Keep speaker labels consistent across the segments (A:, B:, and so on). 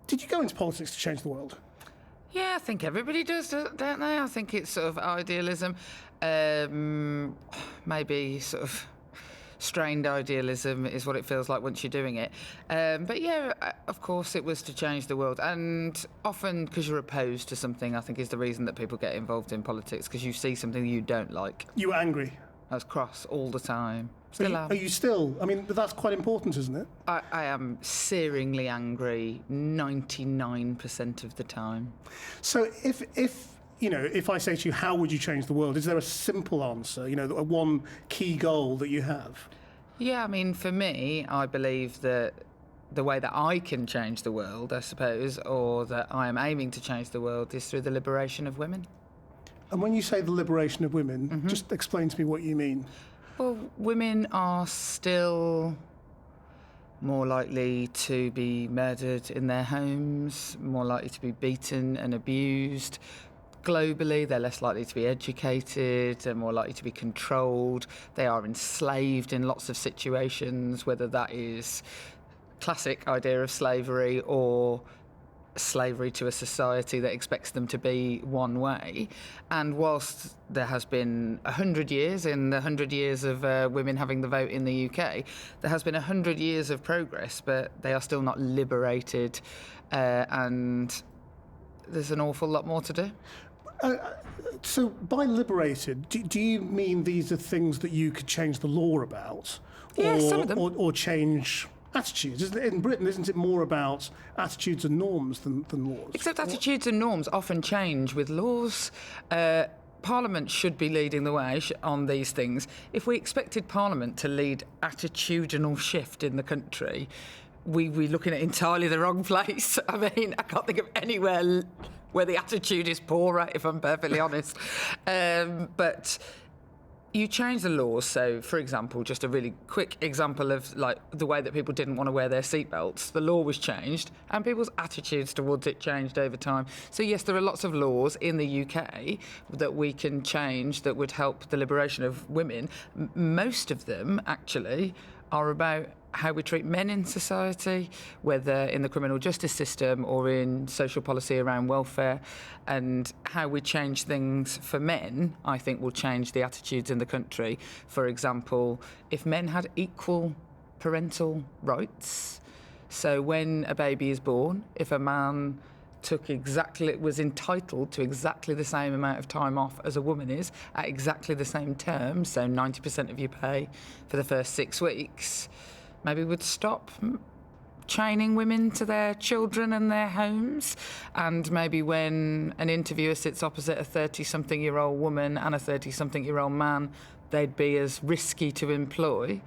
A: Did you go into politics to change the world?
B: Yeah, I think everybody does, don't they? I think it's sort of idealism, maybe sort of strained idealism is what it feels like once you're doing it. But yeah, of course it was to change the world. And often because you're opposed to something, I think is the reason that people get involved in politics, because you see something you don't like.
A: You were angry?
B: I was cross all the time. Still am.
A: Are you still? I mean, that's quite important, isn't it?
B: I am searingly angry 99% of the time.
A: So if I say to you, how would you change the world? Is there a simple answer, one key goal that you have?
B: Yeah, I mean, for me, I believe that the way that I can change the world, I suppose, or that I am aiming to change the world, is through the liberation of women.
A: And when you say the liberation of women, just explain to me what you mean.
B: Well, women are still more likely to be murdered in their homes, more likely to be beaten and abused. Globally, they're less likely to be educated, they're more likely to be controlled. They are enslaved in lots of situations, whether that is classic idea of slavery or slavery to a society that expects them to be one way. And whilst there has been 100 years, in the 100 years of women having the vote in the UK, there has been 100 years of progress, but they are still not liberated, and there's an awful lot more to do.
A: So by liberated, do you mean these are things that you could change the law about?
B: Yeah, some of them.
A: Or change attitudes? In Britain, isn't it more about attitudes and norms than laws?
B: Except attitudes and norms often change with laws. Parliament should be leading the way on these things. If we expected Parliament to lead attitudinal shift in the country, we're looking at entirely the wrong place. I mean, I can't think of anywhere where the attitude is poorer, if I'm perfectly honest. But you change the laws. So, for example, just a really quick example of like the way that people didn't want to wear their seatbelts. The law was changed and people's attitudes towards it changed over time. So yes, there are lots of laws in the UK that we can change that would help the liberation of women. Most of them actually are about how we treat men in society, whether in the criminal justice system or in social policy around welfare, and how we change things for men, I think will change the attitudes in the country. For example, if men had equal parental rights, so when a baby is born, if a man was entitled to exactly the same amount of time off as a woman is, at exactly the same term, so 90% of your pay for the first 6 weeks, maybe would stop chaining women to their children and their homes. And maybe when an interviewer sits opposite a 30-something-year-old woman and a 30-something-year-old man, they'd be as risky to employ.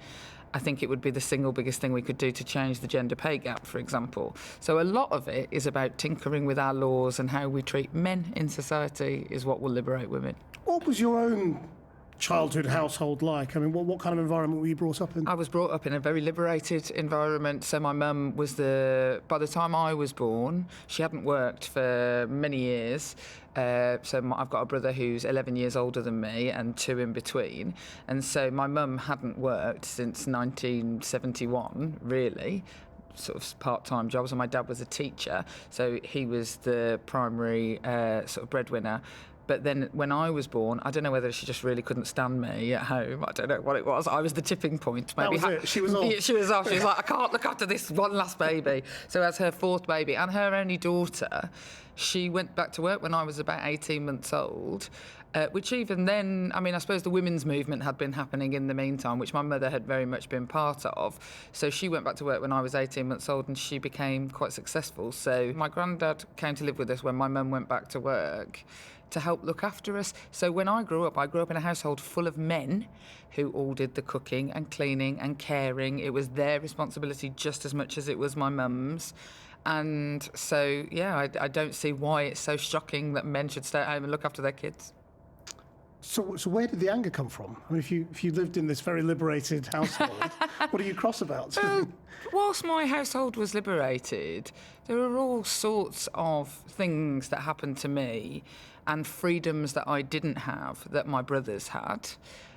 B: I think it would be the single biggest thing we could do to change the gender pay gap, for example. So a lot of it is about tinkering with our laws, and how we treat men in society is what will liberate women. What
A: was your own childhood household like? I mean, what kind of environment were you brought up in?
B: I was brought up in a very liberated environment. So my mum was by the time I was born, she hadn't worked for many years. So I've got a brother who's 11 years older than me and 2 in between. And so my mum hadn't worked since 1971, really. Sort of part-time jobs, and my dad was a teacher, so he was the primary sort of breadwinner. But then when I was born, I don't know whether she just really couldn't stand me at home. I don't know what it was. I was the tipping point.
A: Maybe that was it. She was off.
B: She was off. She was like, I can't look after this one last baby. So as her 4th baby and her only daughter, she went back to work when I was about 18 months old, which even then, I mean, I suppose the women's movement had been happening in the meantime, which my mother had very much been part of. So she went back to work when I was 18 months old, and she became quite successful. So my granddad came to live with us when my mum went back to work to help look after us. So when I grew up in a household full of men who all did the cooking and cleaning and caring. It was their responsibility just as much as it was my mum's. And so, yeah, I don't see why it's so shocking that men should stay at home and look after their kids.
A: So where did the anger come from? I mean, if you lived in this very liberated household, what are you cross about?
B: Whilst my household was liberated, there were all sorts of things that happened to me and freedoms that I didn't have that my brothers had,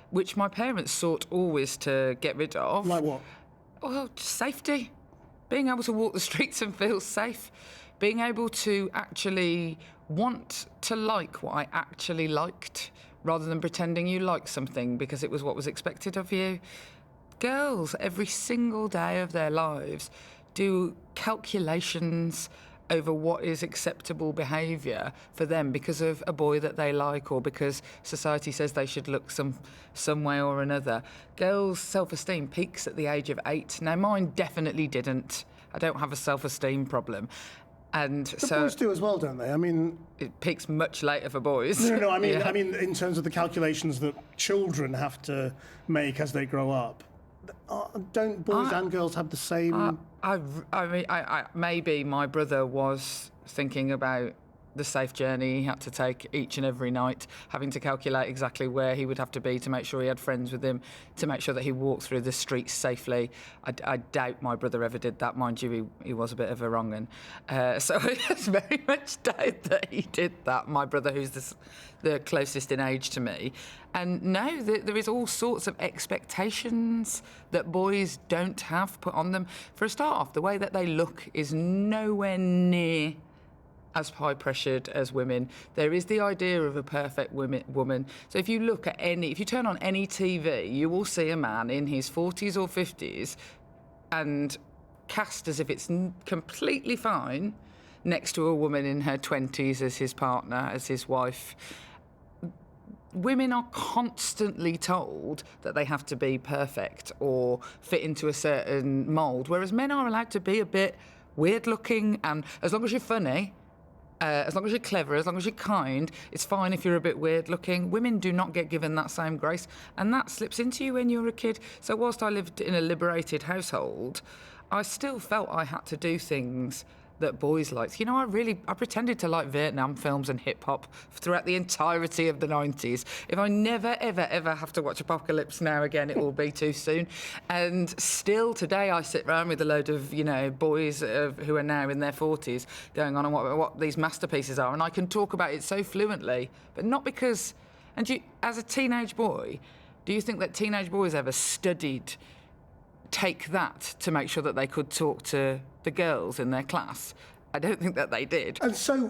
B: which my parents sought always to get rid of.
A: Like what?
B: Well, just safety. being able to walk the streets and feel safe, being able to actually want to like what I actually liked, rather than pretending you like something because it was what was expected of you. Girls, every single day of their lives, do calculations over what is acceptable behaviour for them because of a boy that they like, or because society says they should look some way or another. Girls' self-esteem peaks at the age of 8. Now, mine definitely didn't. I don't have a self-esteem problem. And
A: But
B: so
A: boys do as well, don't they? I mean,
B: it peaks much later for boys.
A: no. I mean,
B: Yeah.
A: I mean, in terms of the calculations that children have to make as they grow up, don't boys and girls have the same?
B: I mean, maybe my brother was thinking about the safe journey he had to take each and every night, having to calculate exactly where he would have to be to make sure he had friends with him, to make sure that he walked through the streets safely. I doubt my brother ever did that. Mind you, he was a bit of a wrong 'un. So I just very much doubt that he did that, my brother, who's the closest in age to me. And no, there is all sorts of expectations that boys don't have put on them. For a start off, the way that they look is nowhere near as high-pressured as women. There is the idea of a perfect woman. So if you turn on any TV, you will see a man in his 40s or 50s and cast as if it's completely fine next to a woman in her 20s as his partner, as his wife. Women are constantly told that they have to be perfect or fit into a certain mould, whereas men are allowed to be a bit weird-looking, and as long as you're funny, as long as you're clever, as long as you're kind, it's fine if you're a bit weird-looking. Women do not get given that same grace, and that slips into you when you're a kid. So whilst I lived in a liberated household, I still felt I had to do things that boys liked. You know, I pretended to like Vietnam films and hip-hop throughout the entirety of the 90s. If I never, ever, ever have to watch Apocalypse Now again, it will be too soon. And still today I sit around with a load of, boys who are now in their 40s going on what these masterpieces are, and I can talk about it so fluently, but not because... And as a teenage boy, do you think that teenage boys ever studied Take That to make sure that they could talk to the girls in their class? I don't think that they did.
A: And so,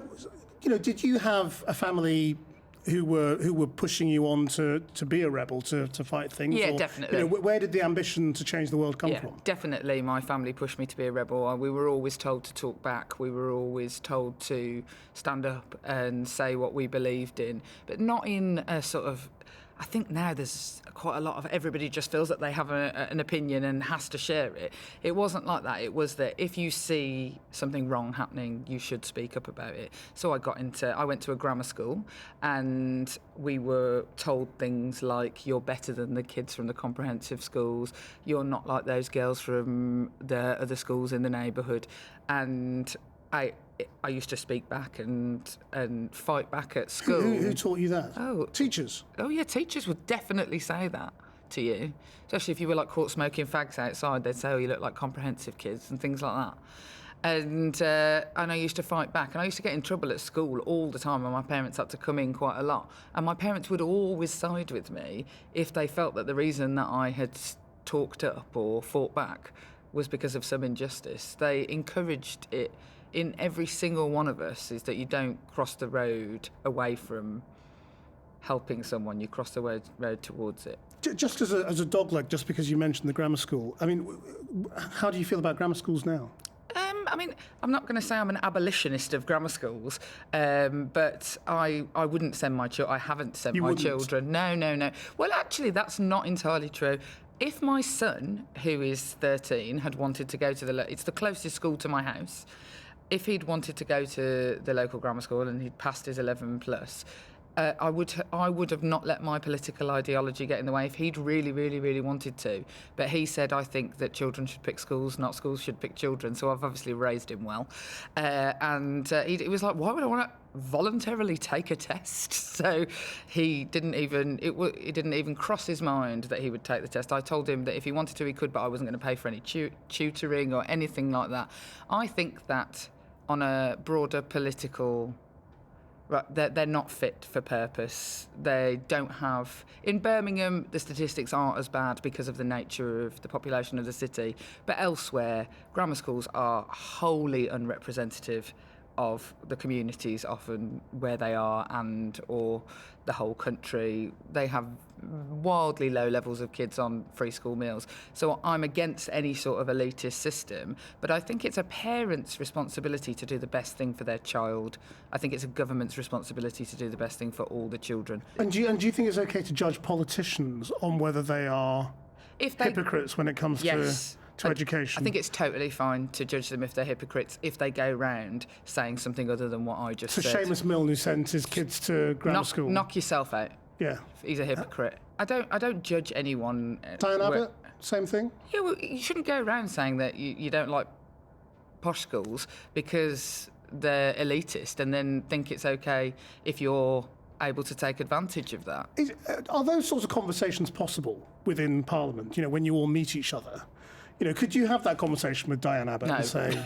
A: did you have a family who were pushing you on to be a rebel, to fight things?
B: Yeah,
A: or,
B: definitely.
A: Where did the ambition to change the world come from?
B: Definitely. My family pushed me to be a rebel. We were always told to talk back. We were always told to stand up and say what we believed in, but not in a sort of... I think now there's quite a lot of everybody just feels that they have an opinion and has to share it. It wasn't like that. It was that if you see something wrong happening, you should speak up about it. So I went to a grammar school, and we were told things like, you're better than the kids from the comprehensive schools, you're not like those girls from the other schools in the neighbourhood. And I used to speak back and fight back at school.
A: Who taught you that?
B: Oh,
A: teachers.
B: Oh yeah, teachers would definitely say that to you, especially if you were caught smoking fags outside. They'd say, "Oh, you look like comprehensive kids," and things like that. And I used to fight back, and I used to get in trouble at school all the time, and my parents had to come in quite a lot. And my parents would always side with me if they felt that the reason that I had talked up or fought back was because of some injustice. They encouraged it in every single one of us, is that you don't cross the road away from helping someone, you cross the road towards it.
A: Just as a dogleg, just because you mentioned the grammar school, I mean, how do you feel about grammar schools now?
B: I'm not going to say I'm an abolitionist of grammar schools, but I wouldn't send my children. I haven't sent my children. No. Well, actually, that's not entirely true. If my son, who is 13, had wanted to go to it's the closest school to my house. If he'd wanted to go to the local grammar school and he'd passed his 11 plus, I would have not let my political ideology get in the way if he'd really, really, really wanted to. But he said, I think that children should pick schools, not schools should pick children. So I've obviously raised him well. He was like, why would I want to voluntarily take a test? So he didn't even cross his mind that he would take the test. I told him that if he wanted to, he could, but I wasn't going to pay for any tutoring or anything like that. I think that on a broader political Right, they're not fit for purpose. They don't have... In Birmingham, the statistics aren't as bad because of the nature of the population of the city. But elsewhere, grammar schools are wholly unrepresentative of the communities often where they are and or the whole country. They have wildly low levels of kids on free school meals. So I'm against any sort of elitist system, but I think it's a parent's responsibility to do the best thing for their child. I think it's a government's responsibility to do the best thing for all the children.
A: And do you think it's okay to judge politicians on whether they are hypocrites when it comes to education?
B: I think it's totally fine to judge them if they're hypocrites, if they go round saying something other than what I just said.
A: So Seamus Milne, who sent his kids to grammar school.
B: Knock yourself out.
A: Yeah.
B: He's a hypocrite. I don't judge anyone.
A: Diane Abbott, same thing?
B: Yeah, well, you shouldn't go around saying that you don't like posh schools because they're elitist and then think it's okay if you're able to take advantage of that.
A: Are those sorts of conversations possible within Parliament, when you all meet each other? Could you have that conversation with Diane Abbott and say...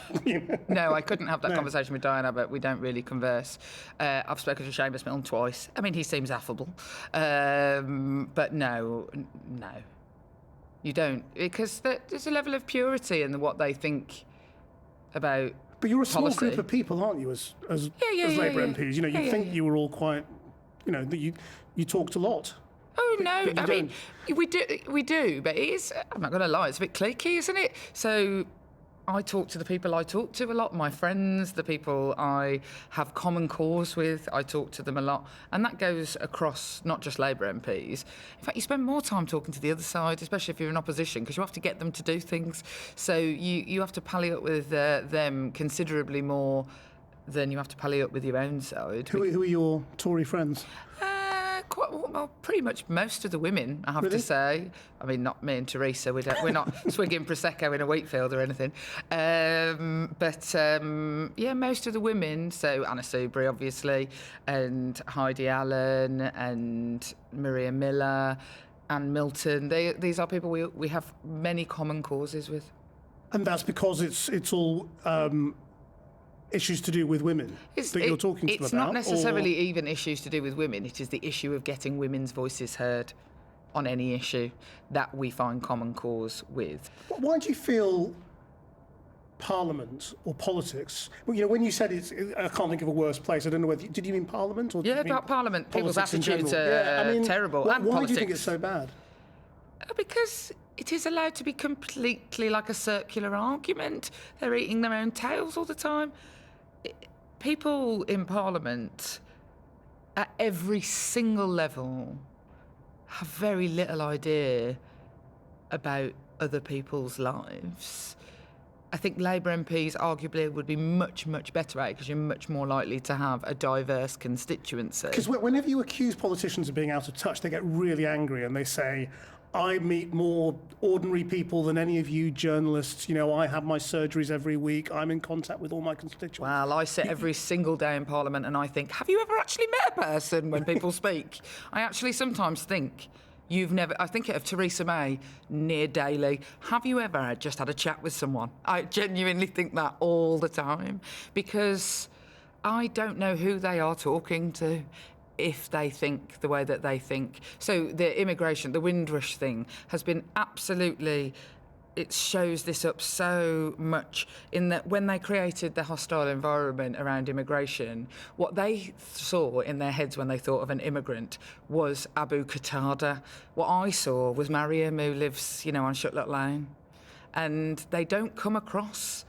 B: No, I couldn't have that conversation with Diane Abbott. We don't really converse. I've spoken to Seamus Milne twice. I mean, he seems affable. But no, you don't. Because there's a level of purity in what they think about
A: But you're a small
B: policy.
A: group of people, aren't you, as Labour MPs? You think you were all quite... that you talked a lot.
B: Oh, no.
A: But
B: I mean, we do, but it is, I'm not going to lie, it's a bit cliquey, isn't it? So I talk to the people I talk to a lot, my friends, the people I have common cause with, I talk to them a lot. And that goes across not just Labour MPs. In fact, you spend more time talking to the other side, especially if you're in opposition, because you have to get them to do things. So you have to pally up with them considerably more than you have to pally up with your own side.
A: Who are your Tory friends?
B: Well, pretty much most of the women, I have to say. I mean, not me and Teresa. We're not swigging prosecco in a wheat field or anything. But most of the women. So Anna Soubry, obviously, and Heidi Allen, and Maria Miller, and Milton. These are people we have many common causes with.
A: And that's because it's all. Issues to do with women that you're talking to them about?
B: It's not necessarily even issues to do with women. It is the issue of getting women's voices heard on any issue that we find common cause with.
A: Why do you feel Parliament or politics... Well, when you said I can't think of a worse place. I don't know whether... Did you mean Parliament? Or
B: Yeah, about Parliament. People's attitudes
A: are
B: terrible.
A: Why
B: politics.
A: do you think it's so bad?
B: Because it is allowed to be completely like a circular argument. They're eating their own tails all the time. People in Parliament, at every single level, have very little idea about other people's lives. I think Labour MPs arguably would be much, much better at it because you're much more likely to have a diverse constituency.
A: Because whenever you accuse politicians of being out of touch, they get really angry and they say, I meet more ordinary people than any of you journalists. I have my surgeries every week. I'm in contact with all my constituents.
B: Well, I sit every single day in Parliament and I think, have you ever actually met a person when people speak? I actually sometimes think, I think of Theresa May near daily. Have you ever just had a chat with someone? I genuinely think that all the time because I don't know who they are talking to. If they think the way that they think. So the immigration, the Windrush thing has been absolutely, it shows this up so much in that when they created the hostile environment around immigration, what they saw in their heads when they thought of an immigrant was Abu Qatada. What I saw was Mariam who lives, on Shutlock Lane. And they don't come across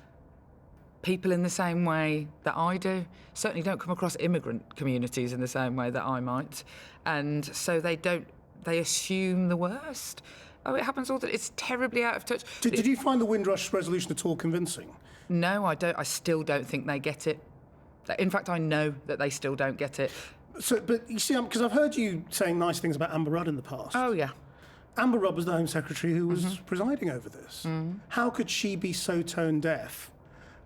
B: people in the same way that I do. Certainly don't come across immigrant communities in the same way that I might. And so they assume the worst. Oh, it happens all the time. It's terribly out of touch.
A: Did you find the Windrush resolution at all convincing?
B: No, I don't. I still don't think they get it. In fact, I know that they still don't get it.
A: So, but you see, because I've heard you saying nice things about Amber Rudd in the past.
B: Oh, yeah.
A: Amber Rudd was the Home Secretary who was presiding over this. How could she be so tone deaf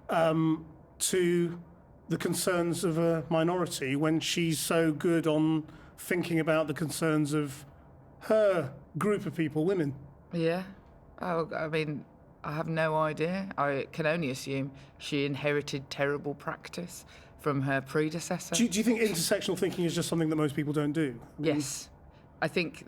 A: to the concerns of a minority when she's so good on thinking about the concerns of her group of people, women?
B: Yeah. Oh, I mean, I have no idea. I can only assume she inherited terrible practice from her predecessor.
A: Do you think intersectional thinking is just something that most people don't do?
B: Yes. I think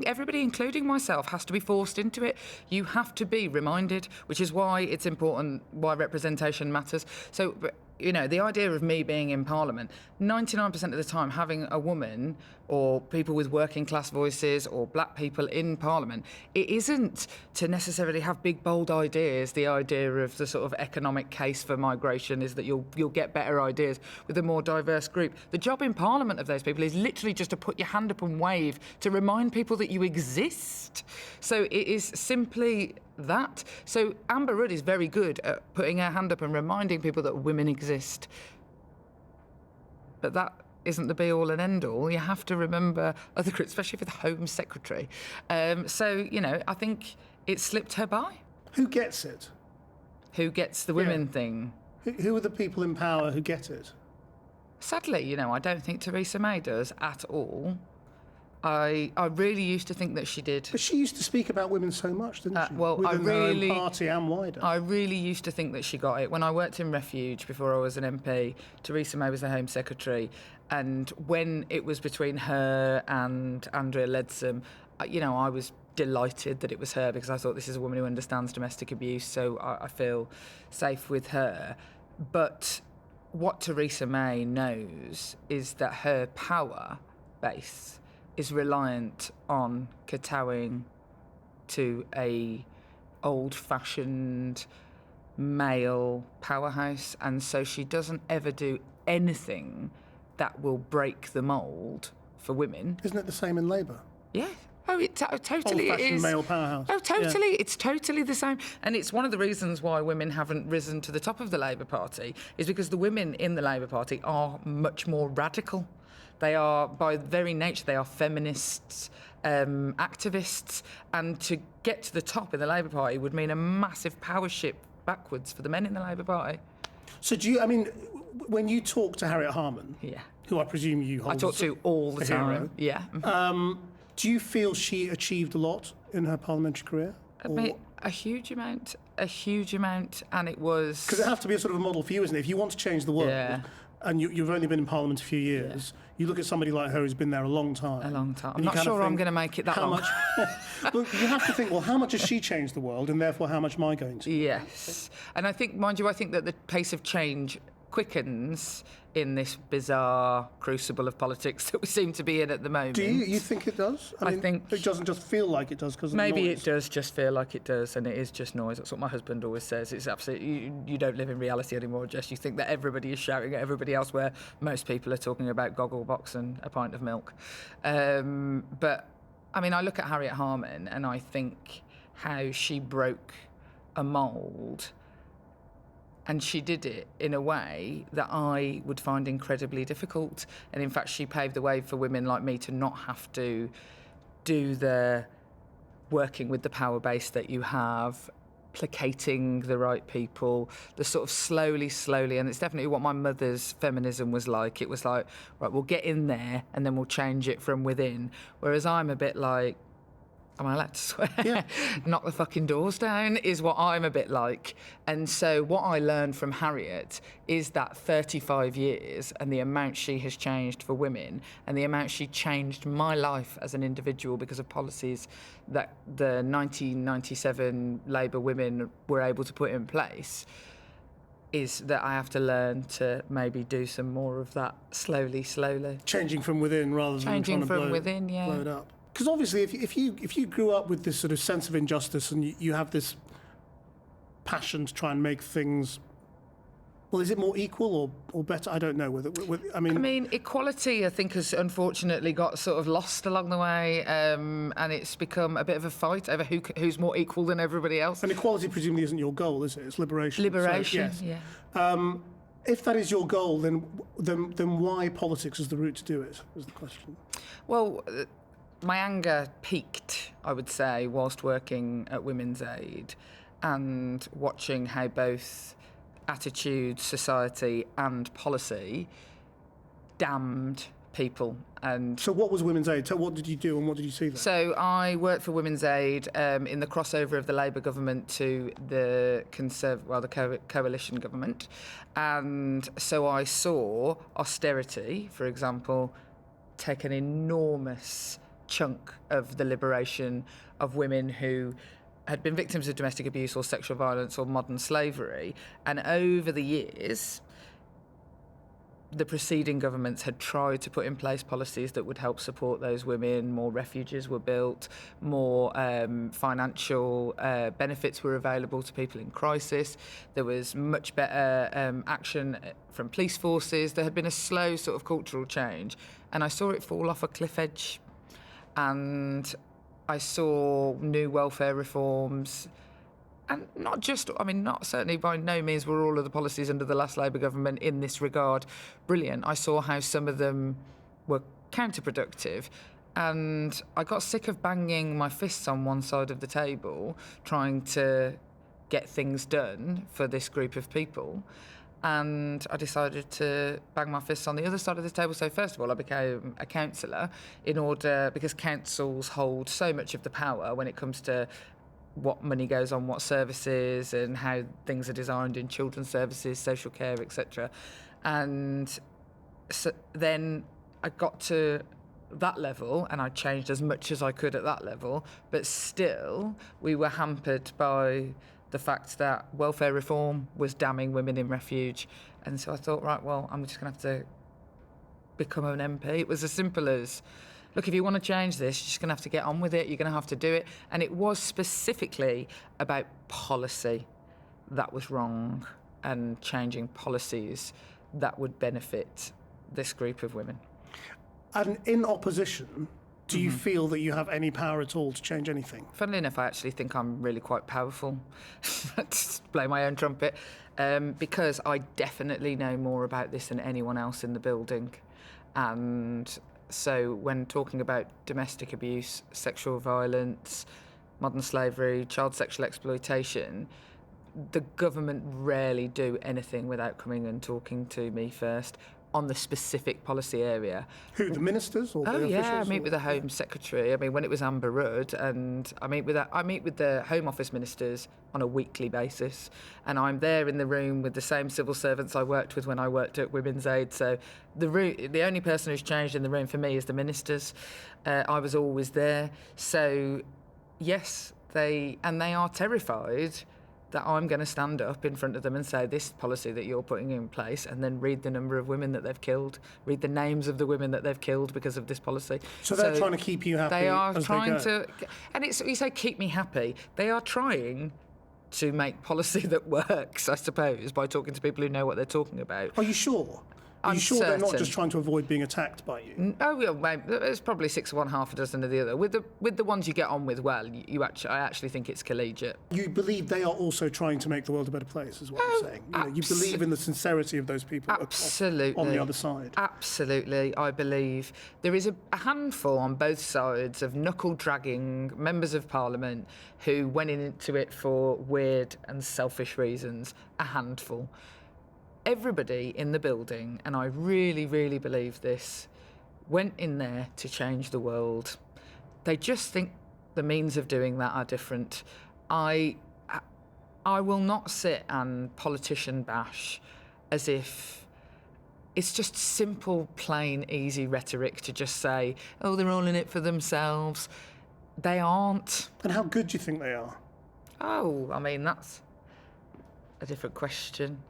B: everybody, including myself, has to be forced into it. You have to be reminded, which is why it's important, why representation matters. So, the idea of me being in Parliament, 99% of the time having a woman or people with working class voices or black people in Parliament, it isn't to necessarily have big, bold ideas. The idea of the sort of economic case for migration is that you'll get better ideas with a more diverse group. The job in Parliament of those people is literally just to put your hand up and wave to remind people that you exist. So it is simply that. So Amber Rudd is very good at putting her hand up and reminding people that women exist. But that isn't the be-all and end-all. You have to remember other groups, especially for the Home Secretary. I think it slipped her by.
A: Who gets it?
B: Who gets the women thing?
A: Who are the people in power who get it?
B: Sadly, I don't think Theresa May does at all. I really used to think that she did.
A: But she used to speak about women so much, didn't she? Within her own party and wider.
B: I really used to think that she got it. When I worked in Refuge before I was an MP, Theresa May was the Home Secretary, and when it was between her and Andrea Leadsom, I was delighted that it was her, because I thought this is a woman who understands domestic abuse, so I feel safe with her. But what Theresa May knows is that her power base is reliant on kowtowing to a old-fashioned male powerhouse, and so she doesn't ever do anything that will break the mould for women.
A: Isn't it the same in Labour?
B: Yeah. Oh, totally it is.
A: Male powerhouse.
B: Oh, totally. Yeah. It's totally the same. And it's one of the reasons why women haven't risen to the top of the Labour Party, is because the women in the Labour Party are much more radical. They are, by very nature, they are feminists, activists, and to get to the top in the Labour Party would mean a massive power shift backwards for the men in the Labour Party.
A: So when you talk to Harriet Harman, who I presume you hold
B: I talk to all the time,
A: do you feel she achieved a lot in her parliamentary career?
B: A huge amount, and it was...
A: Because it has to be a sort of a model for you, isn't it? If you want to change the world, and you've only been in Parliament a few years, you look at somebody like her who's been there a long time.
B: I'm not sure I'm going to make it that long.
A: Well, you have to think, well, how much has she changed the world, and therefore how much am I going to?
B: Yes. And I think, mind you, I think that the pace of change quickens in this bizarre crucible of politics that we seem to be in at the moment.
A: Do you think it does? I think it doesn't just feel like it does because of
B: maybe
A: the noise.
B: It does just feel like it does, and it is just noise. That's what my husband always says. It's absolutely you don't live in reality anymore, Jess. You think that everybody is shouting at everybody else, where most people are talking about Gogglebox and a pint of milk. But I look at Harriet Harman and I think how she broke a mould. And she did it in a way that I would find incredibly difficult. And in fact, she paved the way for women like me to not have to do the working with the power base that you have, placating the right people, the sort of slowly, and it's definitely what my mother's feminism was like. It was like, right, we'll get in there and then we'll change it from within. Whereas I'm a bit like, am I allowed to swear?
A: Yeah.
B: Knock the fucking doors down is what I'm a bit like. And so what I learned from Harriet is that 35 years and the amount she has changed for women and the amount she changed my life as an individual because of policies that the 1997 Labour women were able to put in place, is that I have to learn to maybe do some more of that slowly.
A: Changing from within rather than trying to blow it up. Because obviously, if you grew up with this sort of sense of injustice and you have this passion to try and make things, well, is it more equal or better? I don't know.
B: Equality, I think, has unfortunately got sort of lost along the way, and it's become a bit of a fight over who's more equal than everybody else.
A: And equality presumably isn't your goal, is it? It's liberation.
B: Liberation,
A: so, yes. If that is your goal, then why politics is the route to do it? Is the question.
B: Well. My anger peaked, I would say, whilst working at Women's Aid and watching how both attitude, society and policy damned people. And
A: So what was Women's Aid? What did you do and what did you see there?
B: so I worked for Women's Aid in the crossover of the Labour government to the coalition government. And so I saw austerity, for example, take an enormous chunk of the liberation of women who had been victims of domestic abuse or sexual violence or modern slavery. And over the years, the preceding governments had tried to put in place policies that would help support those women. More refuges were built, more financial benefits were available to people in crisis. There was much better action from police forces. There had been a slow sort of cultural change, and I saw it fall off a cliff edge. And I saw new welfare reforms. And not just, not certainly by no means were all of the policies under the last Labour government in this regard brilliant. I saw how some of them were counterproductive. And I got sick of banging my fists on one side of the table, trying to get things done for this group of people. And I decided to bang my fists on the other side of the table. So first of all, I became a councillor because councils hold so much of the power when it comes to what money goes on what services and how things are designed in children's services, social care, etc. And so then I got to that level and I changed as much as I could at that level, but still we were hampered by the fact that welfare reform was damning women in refuge. And so I thought, right, well, I'm just going to have to become an MP. It was as simple as, look, if you want to change this, you're just going to have to get on with it. You're going to have to do it. And it was specifically about policy that was wrong and changing policies that would benefit this group of women.
A: And in opposition, do you feel that you have any power at all to change anything?
B: Funnily enough, I actually think I'm really quite powerful. To blow my own trumpet. Because I definitely know more about this than anyone else in the building. And so when talking about domestic abuse, sexual violence, modern slavery, child sexual exploitation, the government rarely do anything without coming and talking to me first on the specific policy area.
A: Who, the ministers or the officials?
B: Oh yeah, I meet with the Home Secretary. When it was Amber Rudd, and I meet with the Home Office ministers on a weekly basis, and I'm there in the room with the same civil servants I worked with when I worked at Women's Aid. So the only person who's changed in the room for me is the ministers. I was always there. So yes, they are terrified that I'm going to stand up in front of them and say, this policy that you're putting in place, and then read the number of women that they've killed, read the names of the women that they've killed because of this policy.
A: So they're trying to keep you happy.
B: They are
A: as
B: trying
A: they go.
B: to, and it's, you say keep me happy. They are trying to make policy that works, I suppose, by talking to people who know what they're talking about.
A: Are you sure? Are you sure they're not just trying to avoid being attacked by you?
B: Oh, yeah, mate, there's probably 6 of one, half a dozen of the other. With the ones you get on with well, I actually think it's collegiate.
A: You believe they are also trying to make the world a better place, is what I'm saying. You believe in the sincerity of those people
B: absolutely
A: on the other side.
B: Absolutely, I believe. There is a handful on both sides of knuckle-dragging members of Parliament who went into it for weird and selfish reasons. A handful. Everybody in the building, and I really, really believe this, went in there to change the world. They just think the means of doing that are different. I will not sit and politician bash as if it's just simple, plain, easy rhetoric to just say, oh, they're all in it for themselves. They aren't.
A: And how good do you think they are?
B: Oh, that's a different question.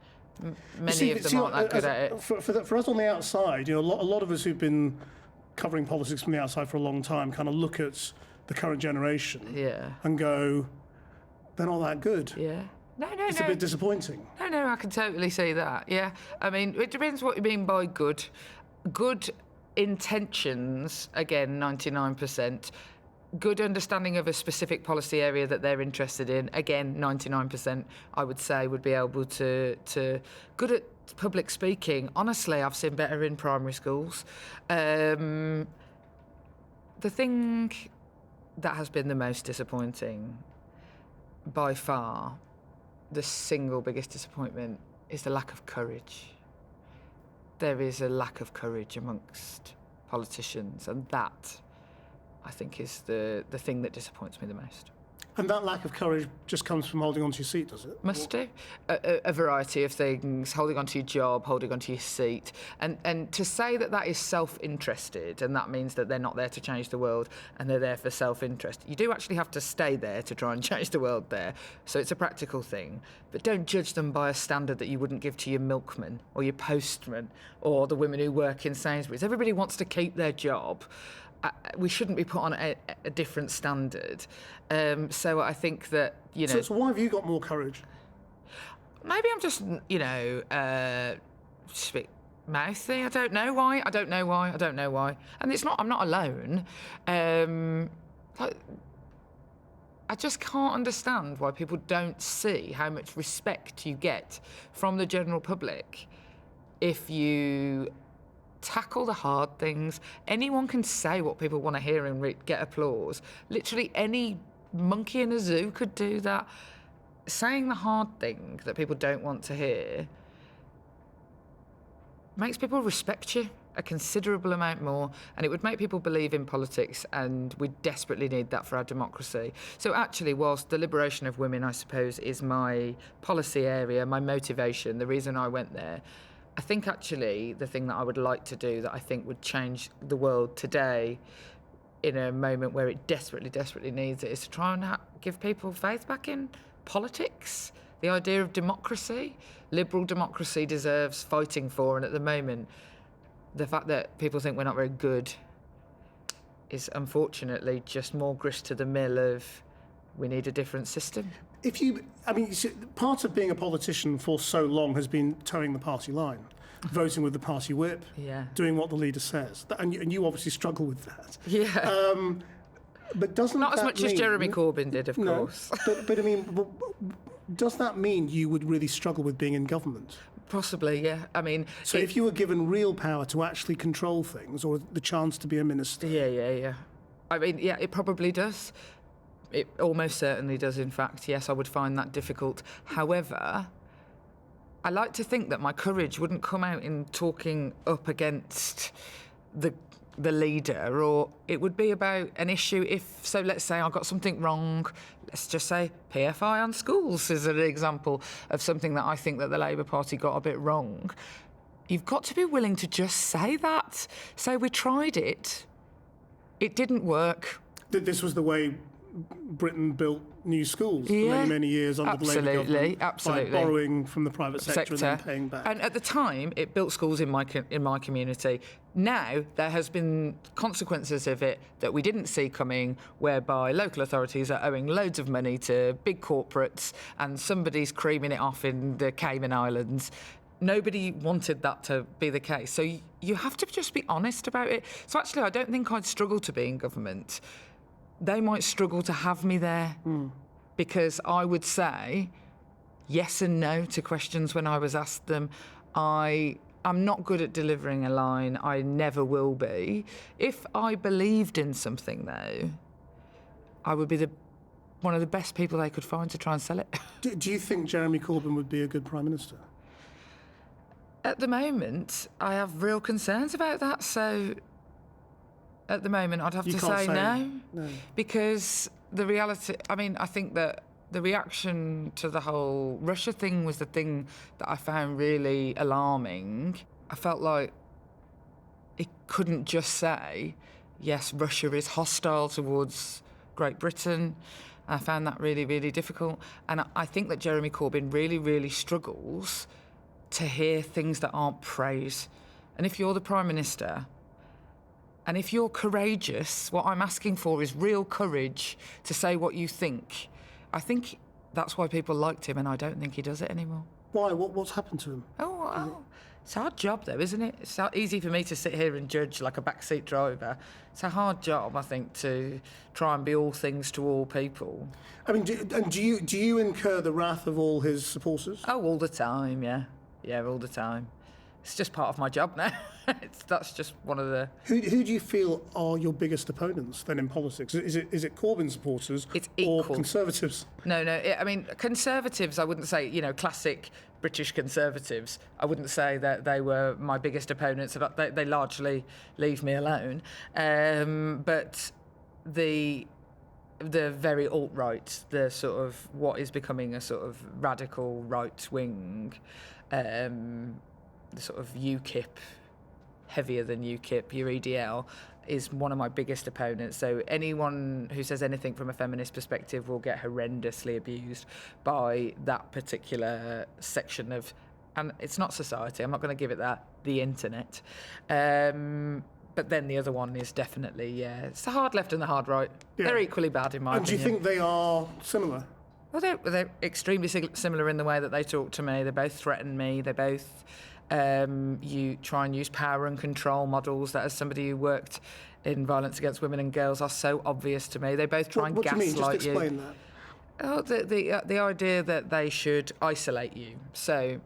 B: Many of them aren't that good at it.
A: For us on the outside, a lot of us who've been covering politics from the outside for a long time kind of look at the current generation and go, they're not that good.
B: Yeah. No.
A: It's a bit disappointing.
B: No, I can totally see that, yeah. It depends what you mean by good. Good intentions, again, 99%. Good understanding of a specific policy area that they're interested in. Again, 99%, I would say, would be able to good at public speaking. Honestly, I've seen better in primary schools. The thing that has been the most disappointing, by far, the single biggest disappointment, is the lack of courage. There is a lack of courage amongst politicians, and that, I think, is the thing that disappoints me the most.
A: And that lack of courage just comes from holding on to your seat, does it?
B: Must do. A variety of things, holding on to your job, holding on to your seat. And to say that that is self-interested, and that means that they're not there to change the world and they're there for self-interest. You do actually have to stay there to try and change the world there. So it's a practical thing. But don't judge them by a standard that you wouldn't give to your milkman or your postman or the women who work in Sainsbury's. Everybody wants to keep their job. We shouldn't be put on a different standard. So I think that,
A: So why have you got more courage?
B: Maybe I'm just, just a bit mouthy. I don't know why. And I'm not alone. I just can't understand why people don't see how much respect you get from the general public if you tackle the hard things. Anyone can say what people want to hear and get applause. Literally any monkey in a zoo could do that. Saying the hard thing that people don't want to hear makes people respect you a considerable amount more, and it would make people believe in politics, and we desperately need that for our democracy. So actually, whilst the liberation of women, I suppose, is my policy area, my motivation, the reason I went there, I think actually the thing that I would like to do that I think would change the world today in a moment where it desperately, desperately needs it is to try and give people faith back in politics. The idea of democracy, liberal democracy deserves fighting for, and at the moment, the fact that people think we're not very good is unfortunately just more grist to the mill of we need a different system.
A: Part of being a politician for so long has been towing the party line, voting with the party whip, doing what the leader says. And you obviously struggle with that.
B: Yeah.
A: But doesn't
B: Not
A: that
B: as much
A: mean,
B: as Jeremy Corbyn did, of course.
A: But does that mean you would really struggle with being in government?
B: Possibly, yeah.
A: So if you were given real power to actually control things, or the chance to be a minister?
B: Yeah. It probably does. It almost certainly does, in fact. Yes, I would find that difficult. However, I like to think that my courage wouldn't come out in talking up against the leader, or it would be about an issue. So let's say I got something wrong. Let's just say PFI on schools is an example of something that I think that the Labour Party got a bit wrong. You've got to be willing to just say that. Say we tried it. It didn't work.
A: This was the way Britain built new schools for many, many years under the Labour government.
B: Absolutely.
A: By borrowing from the private sector and then paying back.
B: And at the time, it built schools in my community. Now, there has been consequences of it that we didn't see coming, whereby local authorities are owing loads of money to big corporates and somebody's creaming it off in the Cayman Islands. Nobody wanted that to be the case. So you have to just be honest about it. So actually, I don't think I'd struggle to be in government. They might struggle to have me there because I would say yes and no to questions when I was asked them. I'm not good at delivering a line. I never will be. If I believed in something, though, I would be one of the best people they could find to try and sell it.
A: Do you think Jeremy Corbyn would be a good Prime Minister?
B: At the moment, I have real concerns about that, so at the moment I'd have to say no. Because the reality, I think that the reaction to the whole Russia thing was the thing that I found really alarming. I felt like it couldn't just say, yes, Russia is hostile towards Great Britain. I found that really, really difficult. And I think that Jeremy Corbyn really, really struggles to hear things that aren't praise. And if you're the Prime Minister, and if you're courageous, what I'm asking for is real courage to say what you think. I think that's why people liked him, and I don't think he does it anymore.
A: Why? What's happened to him?
B: It's a hard job, though, isn't it? It's not easy for me to sit here and judge like a backseat driver. It's a hard job, I think, to try and be all things to all people.
A: Do you incur the wrath of all his supporters?
B: Oh, all the time, yeah. Yeah, all the time. it's just part of my job now. That's just one of the...
A: Who do you feel are your biggest opponents then in politics? Is it Corbyn supporters or Conservatives?
B: No, I mean, Conservatives, I wouldn't say, classic British Conservatives, I wouldn't say that they were my biggest opponents. They largely leave me alone. But the very alt-right, the sort of what is becoming a sort of radical right-wing, the sort of UKIP, heavier than UKIP, your EDL, is one of my biggest opponents. So anyone who says anything from a feminist perspective will get horrendously abused by that particular section of, and it's not society, I'm not going to give it that, the internet. But then the other one is definitely, it's the hard left and the hard right. Yeah. They're equally bad in my opinion.
A: And do you think they are similar?
B: Well, they're extremely similar in the way that they talk to me. They both threaten me. They both you try and use power and control models that, as somebody who worked in violence against women and girls, are so obvious to me. They both try and gaslight you.
A: What do you mean? Just explain
B: Oh,
A: that.
B: the idea that they should isolate you. So,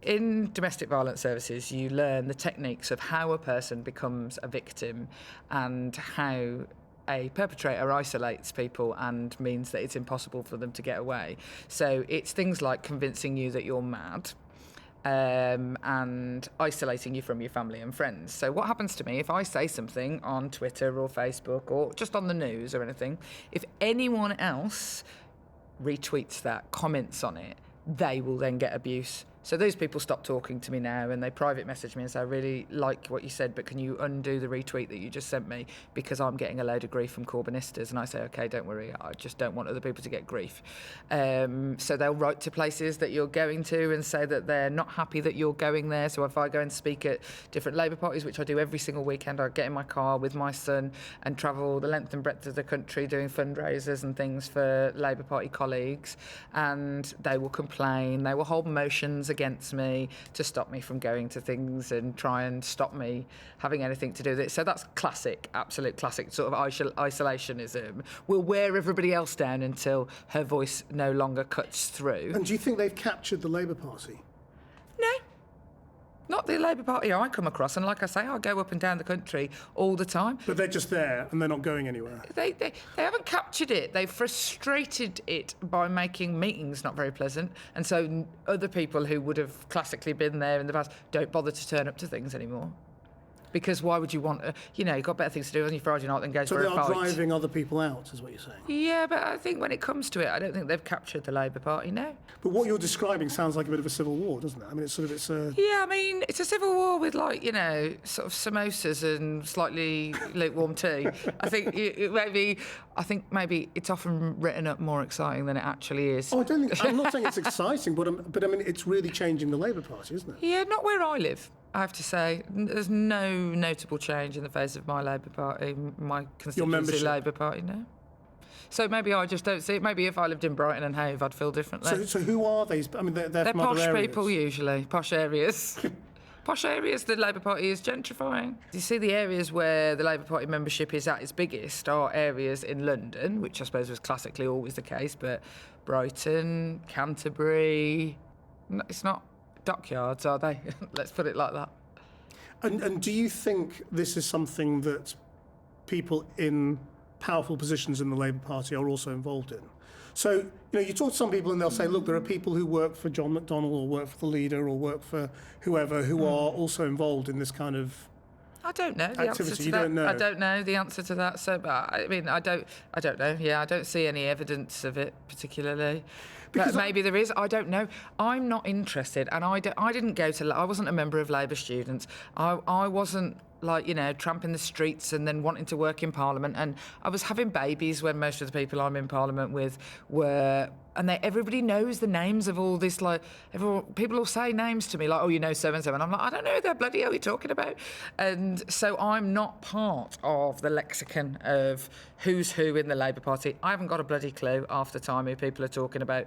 B: in domestic violence services, you learn the techniques of how a person becomes a victim and how a perpetrator isolates people and means that it's impossible for them to get away. So it's things like convincing you that you're mad, and isolating you from your family and friends. So what happens to me if I say something on Twitter or Facebook or just on the news or anything, if anyone else retweets that, comments on it, they will then get abuse. So those people stop talking to me now and they private message me and say, I really like what you said, but can you undo the retweet that you just sent me because I'm getting a load of grief from Corbynistas? And I say, OK, don't worry, I just don't want other people to get grief. So they'll write to places that you're going to and say that they're not happy that you're going there. So if I go and speak at different Labour parties, which I do every single weekend, I get in my car with my son and travel the length and breadth of the country doing fundraisers and things for Labour Party colleagues, and they will complain, they will hold motions against me to stop me from going to things and try and stop me having anything to do with it. So that's classic, absolute classic sort of isolationism. We'll wear everybody else down until her voice no longer cuts through.
A: And do you think they've captured the Labour Party?
B: No. Not the Labour Party I come across, and like I say, I go up and down the country all the time.
A: But they're just there and they're not going anywhere.
B: They haven't captured it. They've frustrated it by making meetings not very pleasant, and so other people who would have classically been there in the past don't bother to turn up to things anymore. Because why would you want to, you've got better things to do on your Friday night than go for a fight.
A: So they are driving other people out, is what you're saying?
B: Yeah, but I think when it comes to it, I don't think they've captured the Labour Party, no.
A: But what you're describing sounds like a bit of a civil war, doesn't it? I mean, it's a...
B: Yeah, I mean, it's a civil war with, sort of samosas and slightly lukewarm tea. I think maybe it's often written up more exciting than it actually is.
A: Oh, I'm not saying it's exciting, but I mean, it's really changing the Labour Party, isn't it?
B: Yeah, not where I live, I have to say. There's no notable change in the face of my Labour Party, my constituency Labour Party, no. So maybe I just don't see it. Maybe if I lived in Brighton and Hove, I'd feel differently.
A: So who are these? I mean, they're from
B: posh
A: other areas.
B: people usually, posh areas. Posh areas, the Labour Party is gentrifying. You see, the areas where the Labour Party membership is at its biggest are areas in London, which I suppose was classically always the case, but Brighton, Canterbury, it's not dockyards, are they? Let's put it like that.
A: And do you think this is something that people in powerful positions in the Labour Party are also involved in? So, you talk to some people and they'll say, look, there are people who work for John McDonnell or work for the leader or work for whoever who are also involved in this kind of
B: I don't know the
A: activity.
B: answer to
A: you
B: that.
A: Don't know.
B: I don't know the answer to that. So, but I mean, I don't know. Yeah, I don't see any evidence of it particularly. Because but maybe there is. I don't know. I'm not interested, and I didn't go to. I wasn't a member of Labour students. I wasn't tramping the streets and then wanting to work in Parliament. And I was having babies when most of the people I'm in Parliament with were. And everybody knows the names of all this, people will say names to me, like, oh, you know so-and-so. And I'm like, I don't know who the bloody hell you're talking about. And so I'm not part of the lexicon of who's who in the Labour Party. I haven't got a bloody clue half the time who people are talking about.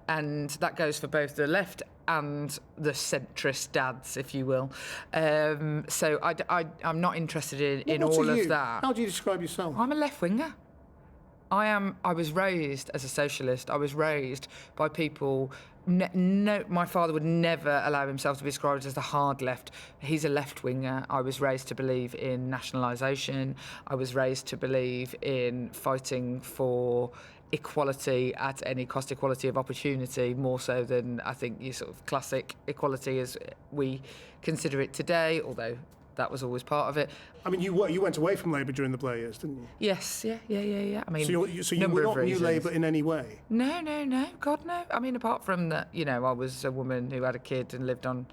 B: And that goes for both the left and the centrist dads, if you will. So I'm not interested in all of that.
A: How do you describe yourself?
B: I'm a left-winger. I was raised as a socialist. I was raised by people No, my father would never allow himself to be described as the hard left. He's a left-winger. I was raised to believe in nationalisation. I was raised to believe in fighting for equality at any cost, equality of opportunity, more so than I think your sort of classic equality as we consider it today, although that was always part of it.
A: I mean, you went away from Labour during the Blair years, didn't you?
B: Yes, yeah. I mean,
A: so you were not New Labour in any way?
B: No, God, no. I mean, apart from that, I was a woman who had a kid and lived on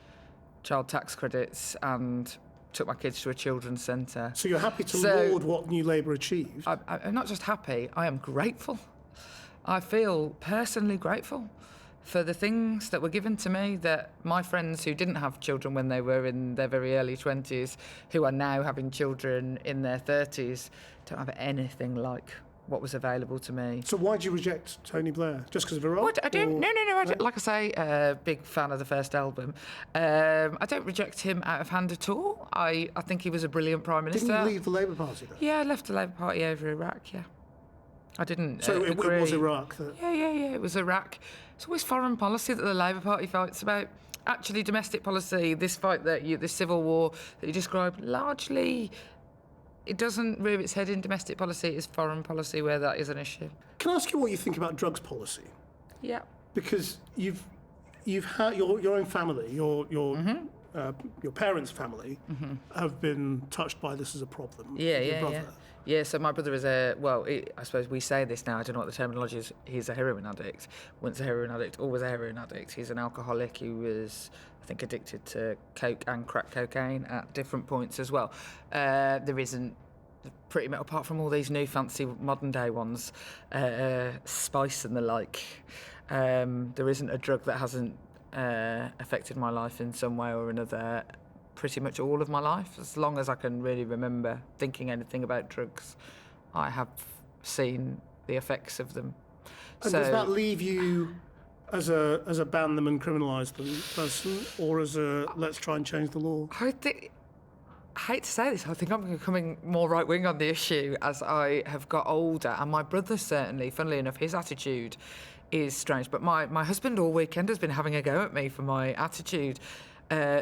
B: child tax credits and took my kids to a children's centre.
A: So you're happy to laud what New Labour achieved?
B: I'm not just happy, I am grateful. I feel personally grateful for the things that were given to me that my friends who didn't have children when they were in their very early 20s, who are now having children in their 30s, don't have anything like what was available to me.
A: So why did you reject Tony Blair? Just because of her art?
B: I don't. No. Like I say, big fan of the first album. I don't reject him out of hand at all. I think he was a brilliant Prime Minister.
A: Didn't you leave the Labour Party then?
B: Yeah, I left the Labour Party over Iraq, yeah. I didn't
A: So it
B: agree.
A: was Iraq?
B: Yeah, it was Iraq. It's always foreign policy that the Labour Party fights about. Actually, domestic policy, this fight this civil war that you described, largely, it doesn't rear its head in domestic policy. It's foreign policy where that is an issue.
A: Can I ask you what you think about drugs policy?
B: Yeah.
A: Because you've had your own family, your parents' family, have been touched by this as a problem. Your brother.
B: Yeah, so my brother is I suppose we say this now, I don't know what the terminology is, he's a heroin addict. Once a heroin addict, always a heroin addict. He's an alcoholic who was, I think, addicted to coke and crack cocaine at different points as well. There isn't, pretty much, apart from all these new fancy modern day ones, spice and the like, there isn't a drug that hasn't affected my life in some way or another. Pretty much all of my life, as long as I can really remember thinking anything about drugs, I have seen the effects of them.
A: And does that leave you as a ban them and criminalise them person, or as a let's try and change the law?
B: I hate to say this, I think I'm becoming more right-wing on the issue as I have got older, and my brother certainly, funnily enough, his attitude is strange, but my husband all weekend has been having a go at me for my attitude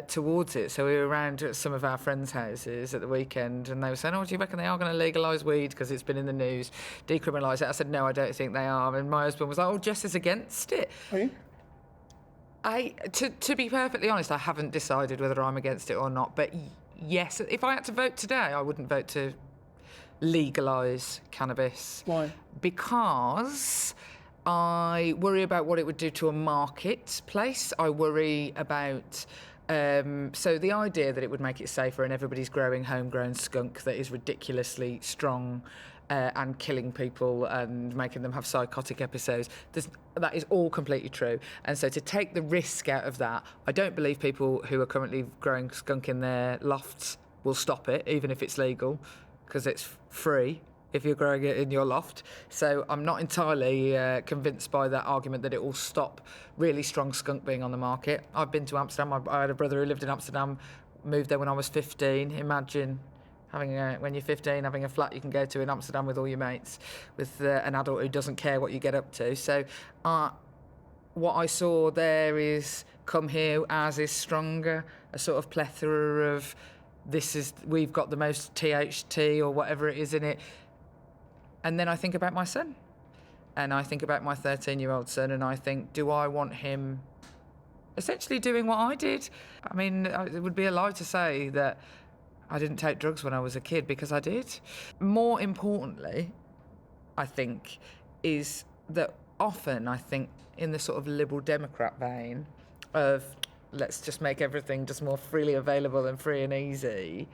B: towards it. So we were around at some of our friends' houses at the weekend and they were saying, do you reckon they are going to legalise weed because it's been in the news, decriminalise it? I said, no, I don't think they are. And my husband was like, Jess is against it.
A: Are you?
B: To be perfectly honest, I haven't decided whether I'm against it or not. But yes, if I had to vote today, I wouldn't vote to legalise cannabis.
A: Why?
B: Because I worry about what it would do to a marketplace. I worry about... so the idea that it would make it safer and everybody's growing homegrown skunk that is ridiculously strong and killing people and making them have psychotic episodes, that is all completely true. And so to take the risk out of that, I don't believe people who are currently growing skunk in their lofts will stop it, even if it's legal, because it's free if you're growing it in your loft. So I'm not entirely convinced by that argument that it will stop really strong skunk being on the market. I've been to Amsterdam. I had a brother who lived in Amsterdam, moved there when I was 15. Imagine when you're 15, having a flat you can go to in Amsterdam with all your mates, with an adult who doesn't care what you get up to. So what I saw there is come here, ours is stronger, a sort of plethora of we've got the most THT or whatever it is in it. And then I think about my son, and I think about my 13-year-old son, and I think, do I want him essentially doing what I did? I mean, it would be a lie to say that I didn't take drugs when I was a kid, because I did. More importantly, I think, is that often, I think, in the sort of Liberal Democrat vein of let's just make everything just more freely available and free and easy,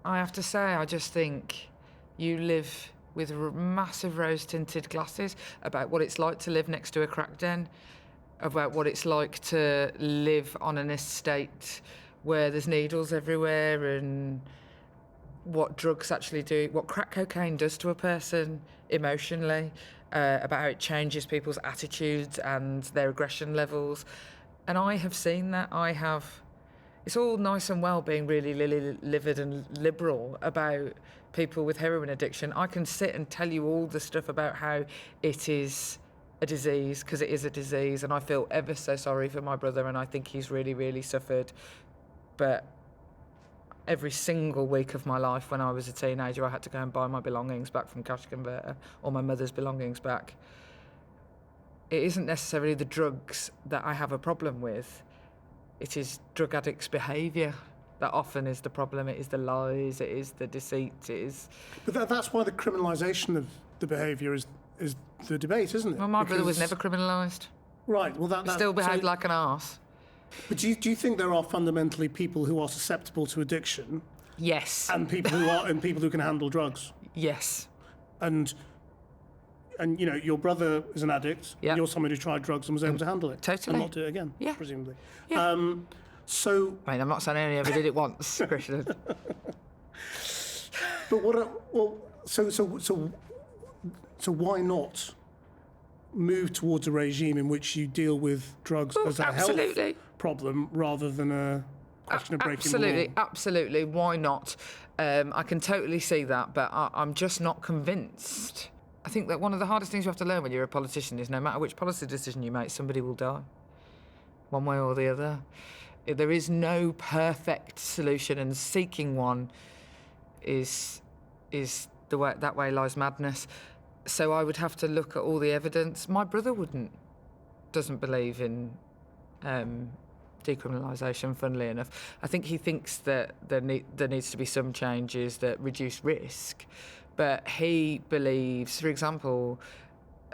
B: I have to say, I just think you live with massive rose-tinted glasses about what it's like to live next to a crack den, about what it's like to live on an estate where there's needles everywhere, and what drugs actually do, what crack cocaine does to a person emotionally, about how it changes people's attitudes and their aggression levels. And I have seen that. It's all nice and well being really livid and liberal about people with heroin addiction. I can sit and tell you all the stuff about how it is a disease, because it is a disease, and I feel ever so sorry for my brother, and I think he's really, really suffered. But every single week of my life when I was a teenager, I had to go and buy my belongings back from Cash Converter, or my mother's belongings back. It isn't necessarily the drugs that I have a problem with. It is drug addicts' behaviour that often is the problem. It is the lies, it is the deceit, it is...
A: But that's why the criminalisation of the behaviour is the debate, isn't it?
B: Well, my brother was never criminalised.
A: Right, well that...
B: Still behaved like an arse.
A: But do you think there are fundamentally people who are susceptible to addiction?
B: Yes.
A: And people who can handle drugs?
B: Yes.
A: And you know, your brother is an addict.
B: Yep.
A: You're someone who tried drugs and was able to handle it.
B: Totally.
A: And not do it again,
B: Yeah.
A: presumably.
B: Yeah.
A: So...
B: I mean, I'm not saying I only ever did it once, Krishnan.
A: But so why not move towards a regime in which you deal with drugs as a health problem rather than a question of breaking the law?
B: Absolutely. Why not? I can totally see that, but I'm just not convinced. I think that one of the hardest things you have to learn when you're a politician is no matter which policy decision you make, somebody will die, one way or the other. There is no perfect solution, and seeking one is the way, that way lies madness. So I would have to look at all the evidence. My brother doesn't believe in decriminalisation, funnily enough. I think he thinks that there needs to be some changes that reduce risk, but he believes, for example,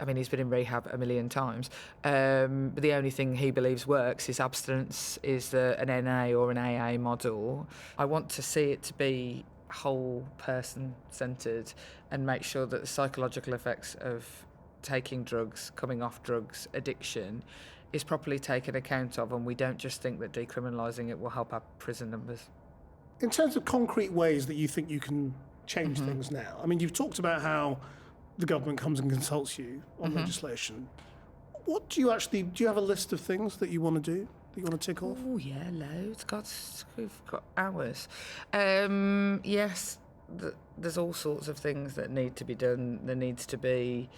B: I mean, he's been in rehab a million times, but the only thing he believes works is abstinence, is an NA or an AA model. I want to see it to be whole person centred and make sure that the psychological effects of taking drugs, coming off drugs, addiction is properly taken account of, and we don't just think that decriminalising it will help our prison numbers.
A: In terms of concrete ways that you think you can change things now, I mean, you've talked about how the government comes and consults you on legislation. What do you have a list of things that you want to do, that you want to tick off?
B: Oh yeah, loads. God, we've got hours. Yes, there's all sorts of things that need to be done. There needs to be,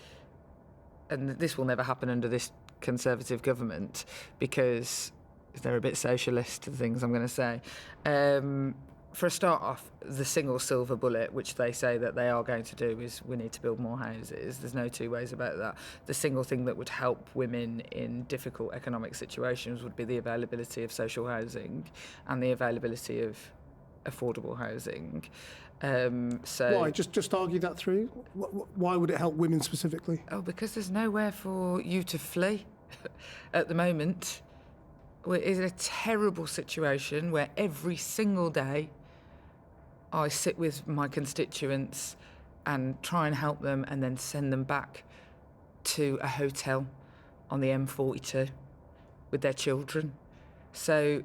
B: and this will never happen under this Conservative government because they're a bit socialist, the things I'm going to say. For a start off, the single silver bullet, which they say that they are going to do, is we need to build more houses. There's no two ways about that. The single thing that would help women in difficult economic situations would be the availability of social housing and the availability of affordable housing.
A: Why? Just argue that through? Why would it help women specifically?
B: Oh, because there's nowhere for you to flee at the moment. We're in a terrible situation where every single day I sit with my constituents and try and help them and then send them back to a hotel on the M42 with their children. So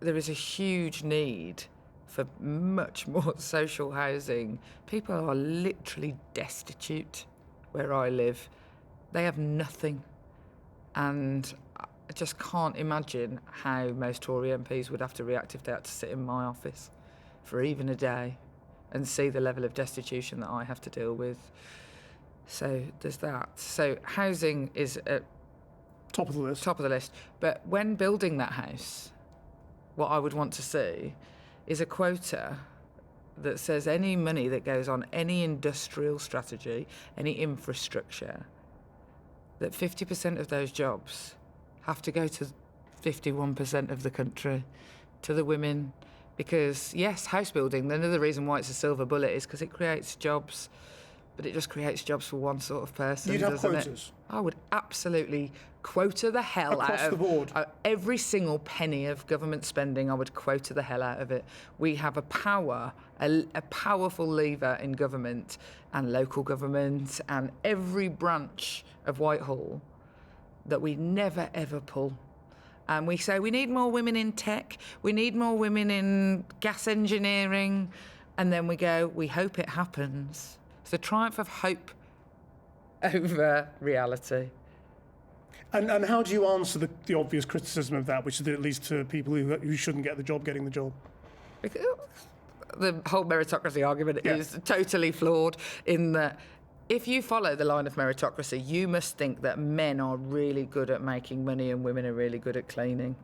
B: there is a huge need for much more social housing. People are literally destitute where I live. They have nothing. And I just can't imagine how most Tory MPs would have to react if they had to sit in my office for even a day and see the level of destitution that I have to deal with. So there's that. So housing is at
A: top of the list.
B: Top of the list. But when building that house, what I would want to see is a quota that says any money that goes on any industrial strategy, any infrastructure, that 50% of those jobs have to go to 51% of the country, to the women. Because, yes, house building, another reason why it's a silver bullet is because it creates jobs, but it just creates jobs for one sort of person,
A: You'd have
B: doesn't
A: quotas.
B: it? I would absolutely quota the hell
A: Across
B: out of
A: the board.
B: Every single penny of government spending. I would quota the hell out of it. We have a powerful lever in government and local government and every branch of Whitehall that we never ever pull. And we say we need more women in tech, we need more women in gas engineering, and then we go, we hope it happens. It's the triumph of hope over reality.
A: And how do you answer the obvious criticism of that, which is that it leads to people who shouldn't get the job getting the job?
B: The whole meritocracy argument is totally flawed in that if you follow the line of meritocracy, you must think that men are really good at making money and women are really good at cleaning.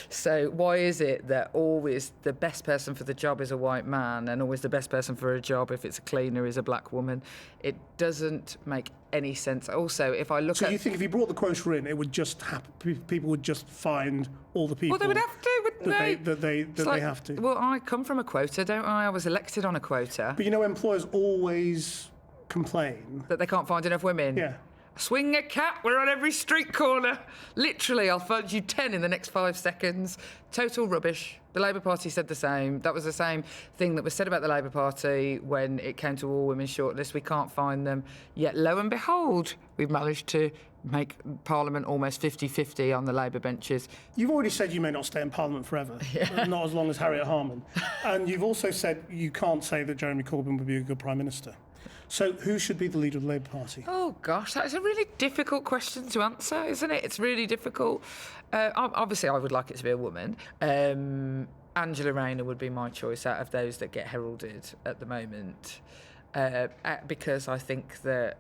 B: So why is it that always the best person for the job is a white man and always the best person for a job, if it's a cleaner, is a black woman? It doesn't make any sense. Also, if I look
A: So you think if you brought the quota in, it would just happen, people would just find all the people
B: Well, they would have to, wouldn't they?
A: that they have to?
B: Well, I come from a quota, don't I? I was elected on a quota.
A: But you know, employers always complain.
B: That they can't find enough women.
A: Yeah.
B: Swing a cat, we're on every street corner. Literally, I'll find you 10 in the next 5 seconds. Total rubbish. The Labour Party said the same. That was the same thing that was said about the Labour Party when it came to all women shortlist. We can't find them. Yet, lo and behold, we've managed to make Parliament almost 50-50 on the Labour benches.
A: You've already said you may not stay in Parliament forever, not as long as Harriet Harman. And you've also said you can't say that Jeremy Corbyn would be a good Prime Minister. So who should be the leader of the Labour Party?
B: Oh, gosh, that's a really difficult question to answer, isn't it? It's really difficult. Obviously, I would like it to be a woman. Angela Rayner would be my choice out of those that get heralded at the moment, because I think that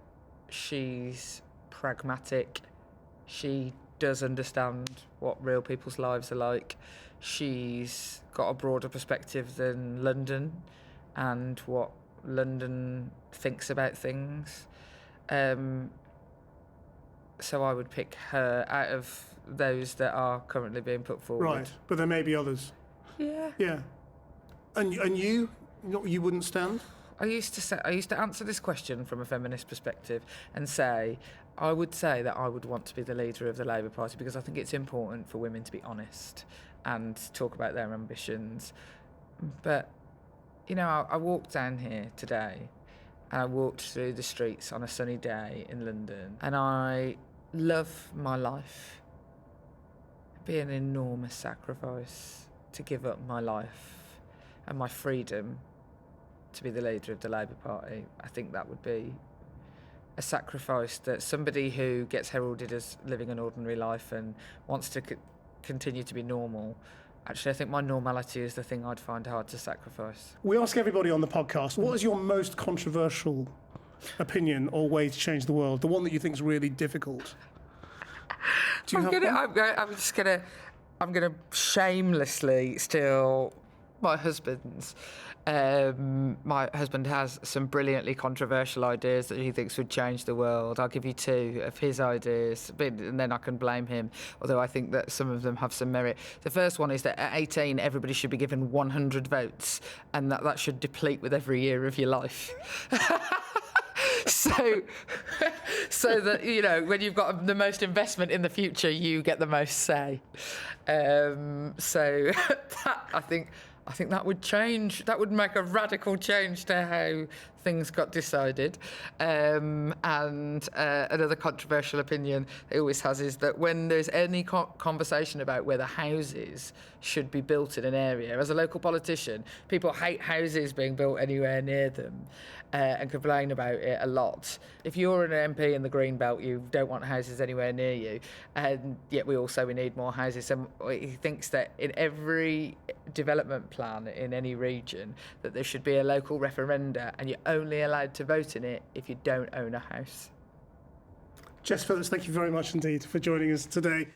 B: she's pragmatic. She does understand what real people's lives are like. She's got a broader perspective than London and what London thinks about things. So I would pick her out of those that are currently being put forward.
A: Right, but there may be others.
B: Yeah.
A: Yeah. And you wouldn't stand?
B: I used to answer this question from a feminist perspective and say, I would say that I would want to be the leader of the Labour Party because I think it's important for women to be honest and talk about their ambitions. But you know, I walked down here today and I walked through the streets on a sunny day in London and I love my life. It'd be an enormous sacrifice to give up my life and my freedom to be the leader of the Labour Party. I think that would be a sacrifice that somebody who gets heralded as living an ordinary life and wants to continue to be normal. Actually, I think my normality is the thing I'd find hard to sacrifice.
A: We ask everybody on the podcast, what is your most controversial opinion or way to change the world? The one that you think is really difficult? Do you I'm gonna shamelessly steal my husband's. My husband has some brilliantly controversial ideas that he thinks would change the world. I'll give you 2 of his ideas, and then I can blame him, although I think that some of them have some merit. The first one is that at 18, everybody should be given 100 votes, and that should deplete with every year of your life. So that, you know, when you've got the most investment in the future, you get the most say. So that, I think that would change. That would make a radical change to how things got decided. And another controversial opinion it always has is that when there's any conversation about whether houses should be built in an area, as a local politician, people hate houses being built anywhere near them and complain about it a lot. If you're an MP in the Green Belt, you don't want houses anywhere near you, and yet we need more houses. So he thinks that in every development plan in any region that there should be a local referenda and you're only allowed to vote in it if you don't own a house. Jess Phillips, thank you very much indeed for joining us today.